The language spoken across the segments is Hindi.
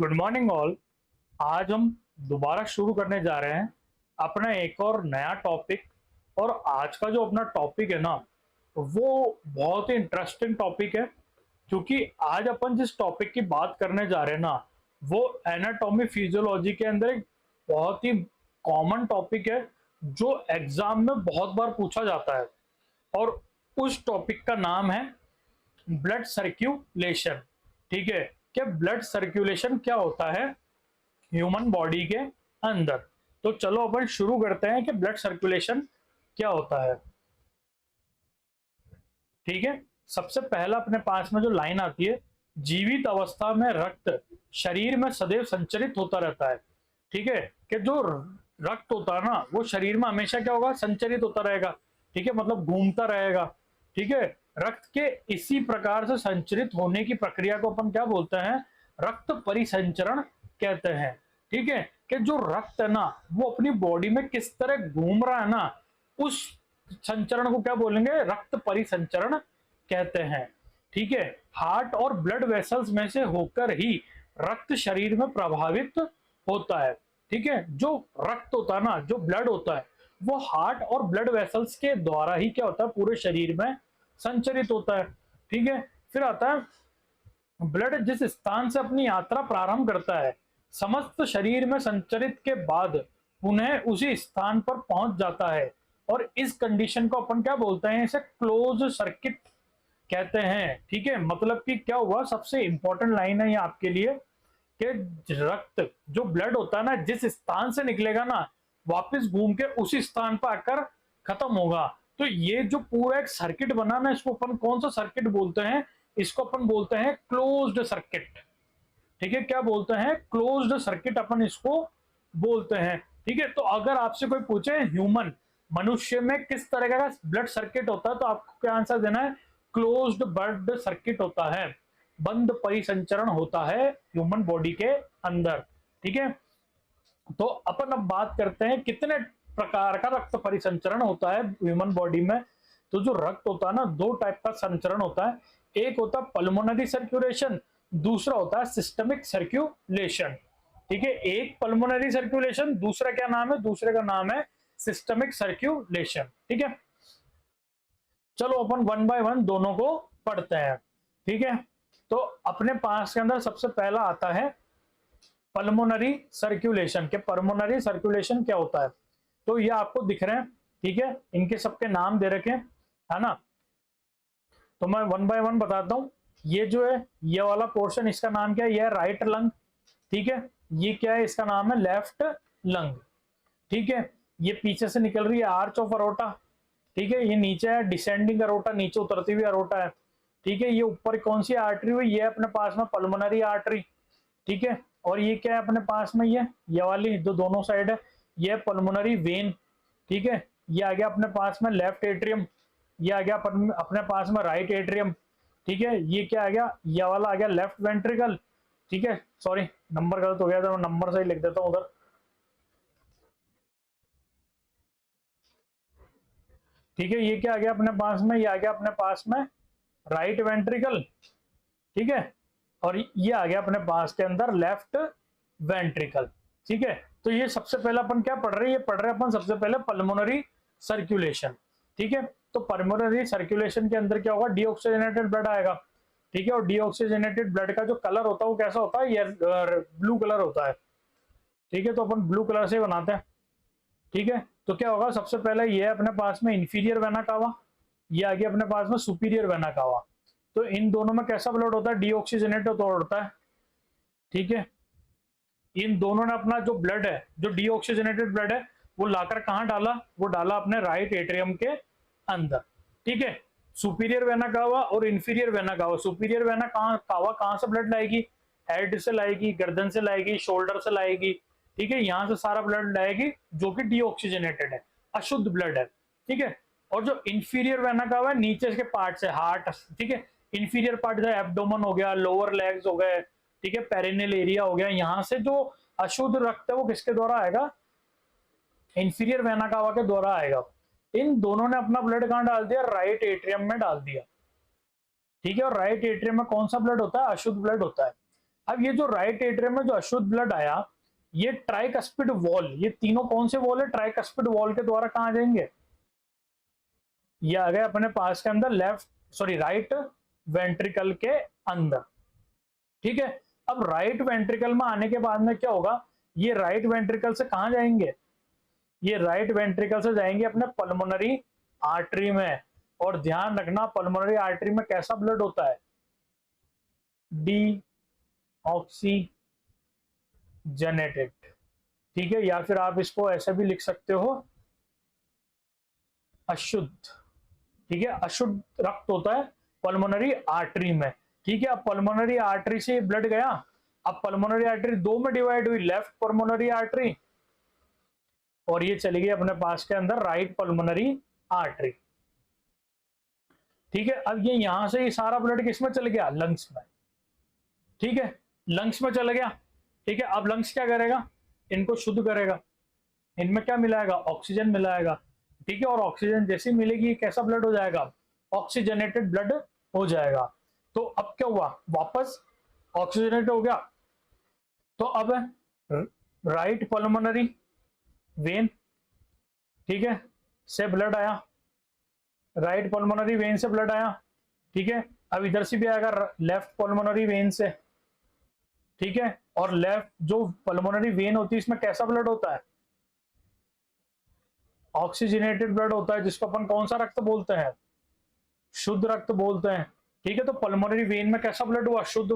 Good morning all. आज हम दोबारा शुरू करने जा रहे हैं अपना एक और नया टॉपिक। और आज का जो अपना टॉपिक है ना, वो बहुत ही इंटरेस्टिंग टॉपिक है, क्योंकि आज अपन जिस टॉपिक की बात करने जा रहे हैं ना, वो एनाटॉमी फिजियोलॉजी के अंदर एक बहुत ही कॉमन टॉपिक है जो एग्जाम में बहुत बार पूछा जाता है। और उस टॉपिक का नाम है ब्लड सर्क्यूलेशन। ठीक है, कि ब्लड सर्कुलेशन क्या होता है ह्यूमन बॉडी के अंदर। तो चलो अपन शुरू करते हैं कि ब्लड सर्कुलेशन क्या होता है। ठीक है, सबसे पहला अपने पास में जो लाइन आती है, जीवित अवस्था में रक्त शरीर में सदैव संचरित होता रहता है। ठीक है, कि जो रक्त होता है ना, वो शरीर में हमेशा क्या होगा, संचरित होता रहेगा। ठीक है, मतलब घूमता रहेगा। ठीक है, रक्त के इसी प्रकार से संचरित होने की प्रक्रिया को अपन क्या बोलते हैं, रक्त परिसंचरण कहते हैं। ठीक है, कि जो रक्त है ना, वो अपनी बॉडी में किस तरह घूम रहा है ना, उस संचरण को क्या बोलेंगे, रक्त परिसंचरण कहते हैं। ठीक है, हार्ट और ब्लड वेसल्स में से होकर ही रक्त शरीर में प्रभावित होता है। ठीक है, जो रक्त होता है ना, जो ब्लड होता है, वो हार्ट और ब्लड वेसल्स के द्वारा ही क्या होता है, पूरे शरीर में संचरित होता है। ठीक है, फिर आता है ब्लड जिस स्थान से अपनी यात्रा प्रारंभ करता है, समस्त शरीर में संचरित के बाद पुनः उसी स्थान पर पहुंच जाता है। और इस कंडीशन को अपन क्या बोलते हैं, इसे क्लोज सर्किट कहते हैं। ठीक है, मतलब कि क्या हुआ, सबसे इंपॉर्टेंट लाइन है ये आपके लिए कि रक्त जो ब्लड होता है ना, जिस स्थान से निकलेगा ना, वापस घूम के उसी स्थान पर आकर खत्म होगा। तो ये जो पूरा एक सर्किट बना ना, इसको अपन कौन सा सर्किट बोलते हैं, इसको अपन बोलते हैं क्लोज्ड सर्किट। ठीक है, क्या बोलते हैं, क्लोज्ड सर्किट अपन इसको बोलते हैं। ठीक है, तो अगर आपसे कोई पूछे ह्यूमन मनुष्य में किस तरह का ब्लड सर्किट होता है, तो आपको क्या आंसर देना है, क्लोज्ड ब्लड सर्किट होता है, बंद परिसंचरण होता है ह्यूमन बॉडी के अंदर। ठीक है, तो अपन अब बात करते हैं कितने प्रकार का रक्त परिसंचरण होता है ह्यूमन बॉडी में। तो जो रक्त होता है ना, दो टाइप का संचरण होता है। एक होता है पल्मोनरी सर्कुलेशन, दूसरा होता है सिस्टमिक सर्कुलेशन। ठीक है, एक पल्मोनरी सर्कुलेशन, दूसरा क्या नाम है, दूसरे का नाम है सिस्टमिक सर्कुलेशन। ठीक है, चलो अपन वन बाय वन दोनों को पढ़ते हैं। ठीक है, तो अपने पास के अंदर सबसे पहला आता है पल्मोनरी सर्कुलेशन। के पल्मोनरी सर्कुलेशन क्या होता है, तो ये आपको दिख रहे हैं। ठीक है, इनके सबके नाम दे रखे है ना, तो मैं वन बाय वन बताता हूं। ये जो है, ये वाला पोर्शन, इसका नाम क्या है, ये है राइट लंग। ठीक है, ये क्या है, इसका नाम है लेफ्ट लंग। ठीक है, ये पीछे से निकल रही है आर्च ऑफ अरोटा। ठीक है, ये नीचे है डिसेंडिंग अरोटा, नीचे उतरती हुई अरोटा है। ठीक है, ये ऊपर कौन सी आर्टरी हुई, ये अपने पास में पल्मोनरी आर्टरी। ठीक है, और ये क्या है अपने पास में, ये वाली जो दोनों साइड है, ये पल्मोनरी वेन। ठीक है, ये आ गया अपने पास में लेफ्ट एट्रियम, ये आ गया अपने पास में राइट एट्रियम। ठीक है, ये क्या आ गया, ये वाला आ गया लेफ्ट वेंट्रिकल। ठीक है, सॉरी नंबर गलत हो गया था, मैं नंबर सही लिख देता हूं उधर। ठीक है, ये क्या आ गया अपने पास में, ये आ गया अपने पास में राइट वेंट्रिकल। ठीक है, और ये आ गया अपने पास के अंदर लेफ्ट वेंट्रिकल। ठीक है, तो ये सबसे पहले अपन क्या पढ़ रहे हैं, ये पढ़ रहे हैं अपन सबसे पहले पल्मोनरी सर्कुलेशन। ठीक है, तो पल्मोनरी सर्कुलेशन के अंदर क्या होगा, डीऑक्सीजनेटेड ब्लड आएगा। ठीक है, और डीऑक्सीजनेटेड ब्लड का जो कलर होता है वो कैसा होता है, ये ब्लू कलर होता है। ठीक है, तो अपन ब्लू कलर से बनाते हैं। ठीक है, तो क्या होगा, सबसे पहले ये अपने पास में इंफीरियर वेना कावा, ये आ गया अपने पास में सुपीरियर वेना कावा। तो इन दोनों में कैसा ब्लड होता है, डीऑक्सीजनेटेड होता है। ठीक है, इन दोनों ने अपना जो ब्लड है, जो डीऑक्सीजनेटेड ब्लड है, वो लाकर कहां डाला, वो डाला अपने राइट एट्रियम के अंदर। ठीक है, सुपीरियर वेना कावा और inferior vena cava. Superior vena cava कहां से ब्लड लाएगी, हेड से लाएगी, गर्दन से लाएगी, शोल्डर से लाएगी। ठीक है, यहां से सारा ब्लड लाएगी जो कि डीऑक्सीजनेटेड है, अशुद्ध ब्लड है। ठीक है, और जो इंफीरियर वेना कावा है, नीचे के पार्ट से, हार्ट। ठीक है, इंफीरियर पार्ट जैसे एब्डोमन हो गया, लोअर लेग्स हो गए, ठीक है, पेरिनियल एरिया हो गया, यहां से जो अशुद्ध रक्त है वो किसके द्वारा आएगा, इंफीरियर वेना कावा के द्वारा आएगा। इन दोनों ने अपना ब्लड कहां डाल दिया, राइट एट्रियम में डाल दिया। ठीक है, और राइट एट्रियम में कौन सा ब्लड होता है, अशुद्ध ब्लड होता है। अब ये जो राइट एट्रियम में जो अशुद्ध ब्लड आया, ये ट्राइकस्पिड वॉल, ये तीनों कौन से वॉल है, ट्राइकस्पिड वॉल के द्वारा कहां जाएंगे, ये आ गए अपने पास के अंदर राइट वेंट्रिकल के अंदर। ठीक है, अब राइट वेंट्रिकल में आने के बाद में क्या होगा, ये राइट वेंट्रिकल से कहां जाएंगे, ये राइट वेंट्रिकल से जाएंगे अपने पल्मोनरी आर्टरी में। और ध्यान रखना पल्मोनरी आर्टरी में कैसा ब्लड होता है, डी ऑक्सीजनेटेड। ठीक है, या फिर आप इसको ऐसे भी लिख सकते हो अशुद्ध। ठीक है, अशुद्ध रक्त होता है पल्मोनरी आर्टरी में। ठीक है, अब पल्मोनरी आर्टरी से ब्लड गया, अब पल्मोनरी आर्टरी दो में डिवाइड हुई, लेफ्ट पल्मोनरी आर्टरी और ये चली गई अपने पास के अंदर राइट पल्मोनरी आर्टरी। ठीक है, अब ये यहां से ये सारा ब्लड किसमें चल गया, लंग्स में। ठीक है, लंग्स में चला गया। ठीक है, अब लंग्स क्या करेगा, इनको शुद्ध करेगा, इनमें क्या मिलाएगा, ऑक्सीजन मिलाएगा। ठीक है, और ऑक्सीजन जैसी मिलेगी कैसा ब्लड हो जाएगा, ऑक्सीजनेटेड ब्लड हो जाएगा। तो अब क्या हुआ, वापस ऑक्सीजनेटेड हो गया। तो अब राइट पल्मोनरी वेन, ठीक है, से ब्लड आया, राइट पल्मोनरी वेन से ब्लड आया। ठीक है, अब इधर से भी आएगा लेफ्ट पल्मोनरी वेन से। ठीक है, और लेफ्ट जो पल्मोनरी वेन होती है इसमें कैसा ब्लड होता है, ऑक्सीजनेटेड ब्लड होता है, जिसको अपन कौन सा रक्त बोलते हैं, शुद्ध रक्त बोलते हैं। ठीक है, तो पल्मोनरी वेन में कैसा ब्लड हुआ, शुद्ध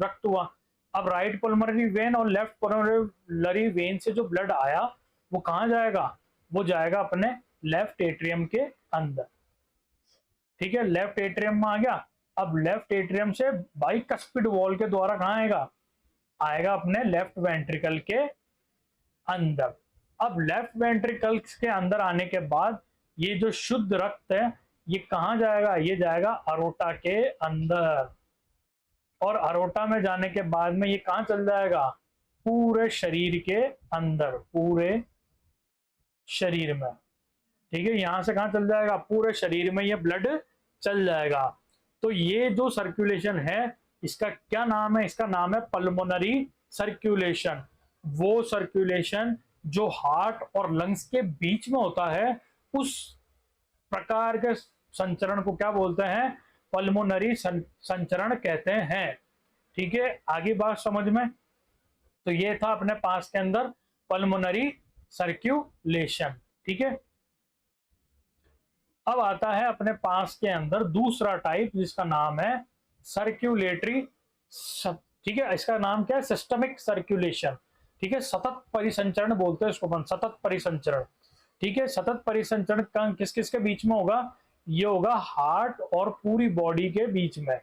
रक्त हुआ। अब राइट पल्मोनरी वेन और लेफ्ट पल्मोनरी वेन से जो ब्लड आया वो कहां जाएगा, वो जाएगा अपने लेफ्ट एट्रियम के अंदर। ठीक है, लेफ्ट एट्रियम में आ गया। अब लेफ्ट एट्रियम से बाइकस्पिड वॉल के द्वारा कहां आएगा, आएगा अपने लेफ्ट वेंट्रिकल के अंदर। अब लेफ्ट वेंट्रिकल के अंदर आने के बाद ये जो शुद्ध रक्त है ये कहां जाएगा, ये जाएगा अरोटा के अंदर। और अरोटा में जाने के बाद में ये कहां चल जाएगा, पूरे शरीर के अंदर, पूरे शरीर में। ठीक है, यहां से कहां चल जाएगा, पूरे शरीर में ये ब्लड चल जाएगा। तो ये जो सर्कुलेशन है इसका क्या नाम है, इसका नाम है पल्मोनरी सर्कुलेशन। वो सर्कुलेशन जो हार्ट और लंग्स के बीच में होता है उस प्रकार के संचरण को क्या बोलते हैं, पल्मोनरी संचरण कहते हैं। ठीक है, आगे बात समझ में। तो ये था अपने पास के अंदर पल्मोनरी सर्कुलेशन। ठीक है, अब आता है अपने पास के अंदर दूसरा टाइप जिसका नाम है सर्कुलेटरी। ठीक है, इसका नाम क्या है, सिस्टमिक सर्कुलेशन। ठीक है, सतत परिसंचरण बोलते हैं इसको अपन, सतत परिसंचरण। ठीक है, सतत परिसंचरण का किस किस के बीच में होगा, ये होगा हार्ट और पूरी बॉडी के बीच में,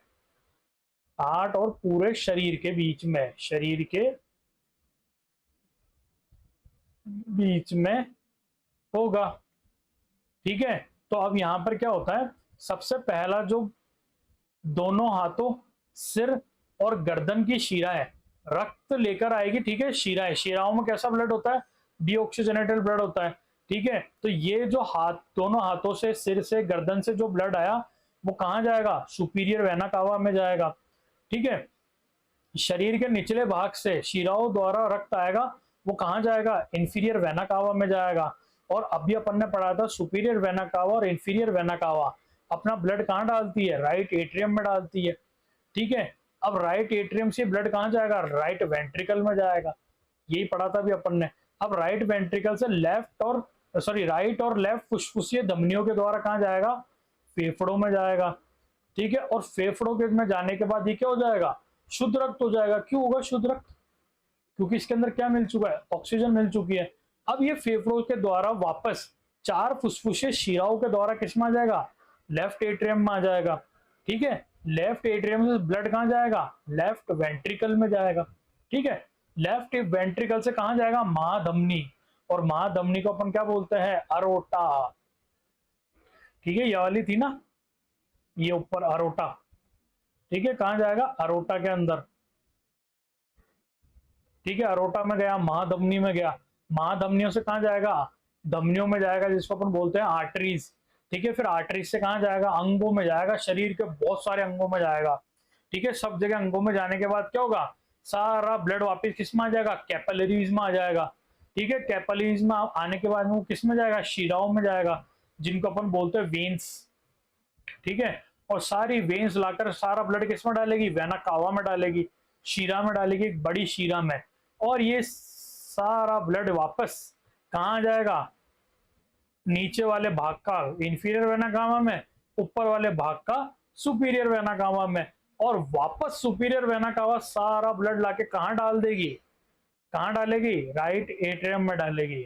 हार्ट और पूरे शरीर के बीच में, शरीर के बीच में होगा। ठीक है, तो अब यहां पर क्या होता है, सबसे पहला जो दोनों हाथों, सिर और गर्दन की शिराएं रक्त लेकर आएगी। ठीक है, शिराएं, शिराओं में कैसा ब्लड होता है, डीऑक्सीजनेटेड ब्लड होता है। ठीक है, तो ये जो हाथ, दोनों हाथों से, सिर से, गर्दन से जो ब्लड आया वो कहां जाएगा, सुपीरियर वेना कावा में जाएगा। ठीक है, शरीर के निचले भाग से शिराओं द्वारा रक्त आएगा, वो कहां जाएगा, इंफीरियर वेना कावा में जाएगा। और अभी अपन ने पढ़ा था सुपीरियर वेना कावा और इंफीरियर वेना कावा अपना ब्लड कहां डालती है, राइट एट्रियम में डालती है। ठीक है, अब राइट एट्रियम से ब्लड कहां जाएगा, राइट वेंट्रिकल में जाएगा, यही पढ़ा था अभी अपन ने। अब राइट वेंट्रिकल से राइट और लेफ्ट फुस्फुसीय धमनियों के द्वारा कहां जाएगा, फेफड़ों में जाएगा। ठीक है, और फेफड़ों के में जाने के बाद ये क्या हो जाएगा, शुद्ध रक्त हो जाएगा। क्यों होगा शुद्ध रक्त, क्योंकि इसके अंदर क्या मिल चुका है, ऑक्सीजन मिल चुकी है। अब ये फेफड़ों के द्वारा वापस 4 फुस्फुसीय शिराओं के द्वारा किस में आ जाएगा, लेफ्ट एट्रियम में आ जाएगा। ठीक है, लेफ्ट एट्रियम से ब्लड कहां जाएगा, लेफ्ट वेंट्रिकल में जाएगा। ठीक है, लेफ्ट वेंट्रिकल से कहां जाएगा, महाधमनी, और महाधमनी को अपन क्या बोलते हैं, अरोटा। ठीक है, ये वाली थी ना, ये ऊपर अरोटा। ठीक है, कहां जाएगा, अरोटा के अंदर। ठीक है, अरोटा में गया, महाधमनी में गया, महाधमनियों से कहां जाएगा, धमनियों में जाएगा, जिसको अपन बोलते हैं आर्टरीज। ठीक है, फिर आर्टरीज से कहां जाएगा, अंगों में जाएगा, शरीर के बहुत सारे अंगों में जाएगा। ठीक है, सब जगह अंगों में जाने के बाद क्या होगा, सारा ब्लड वापस किस में आ जाएगा, कैपिलरीज में आ जाएगा। ठीक है, कैपिलरीज में आने के बाद वो किस में जाएगा, शिराओं में जाएगा, जिनको अपन बोलते हैं वेन्स। ठीक है, और सारी वेन्स लाकर सारा ब्लड किस में डालेगी, वेना कावा में डालेगी, शीरा में डालेगी, एक बड़ी शीरा में। और ये सारा ब्लड वापस कहाँ जाएगा, नीचे वाले भाग का इंफीरियर वेना कावा में, ऊपर वाले भाग का सुपीरियर वेना कावा में। और वापस सुपीरियर वेना कावा सारा ब्लड लाके कहाँ डाल देगी, कहाँ डालेगी, राइट एट्रियम में डालेगी।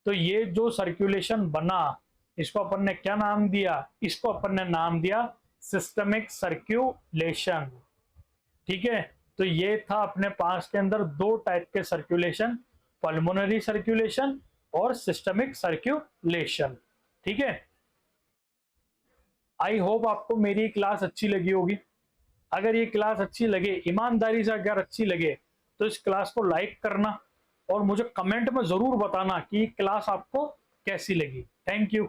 तो ये जो सर्कुलेशन बना, इसको अपन ने क्या नाम दिया, इसको अपन ने नाम दिया सिस्टमिक सर्कुलेशन। ठीक है, तो ये था अपने पास के अंदर दो टाइप के सर्कुलेशन, पल्मोनरी सर्कुलेशन और सिस्टमिक सर्कुलेशन। ठीक है, आई होप आपको मेरी क्लास अच्छी लगी होगी। अगर ये क्लास अच्छी लगे, ईमानदारी से अगर अच्छी लगे, तो इस क्लास को लाइक करना और मुझे कमेंट में जरूर बताना कि क्लास आपको कैसी लगी। Thank you.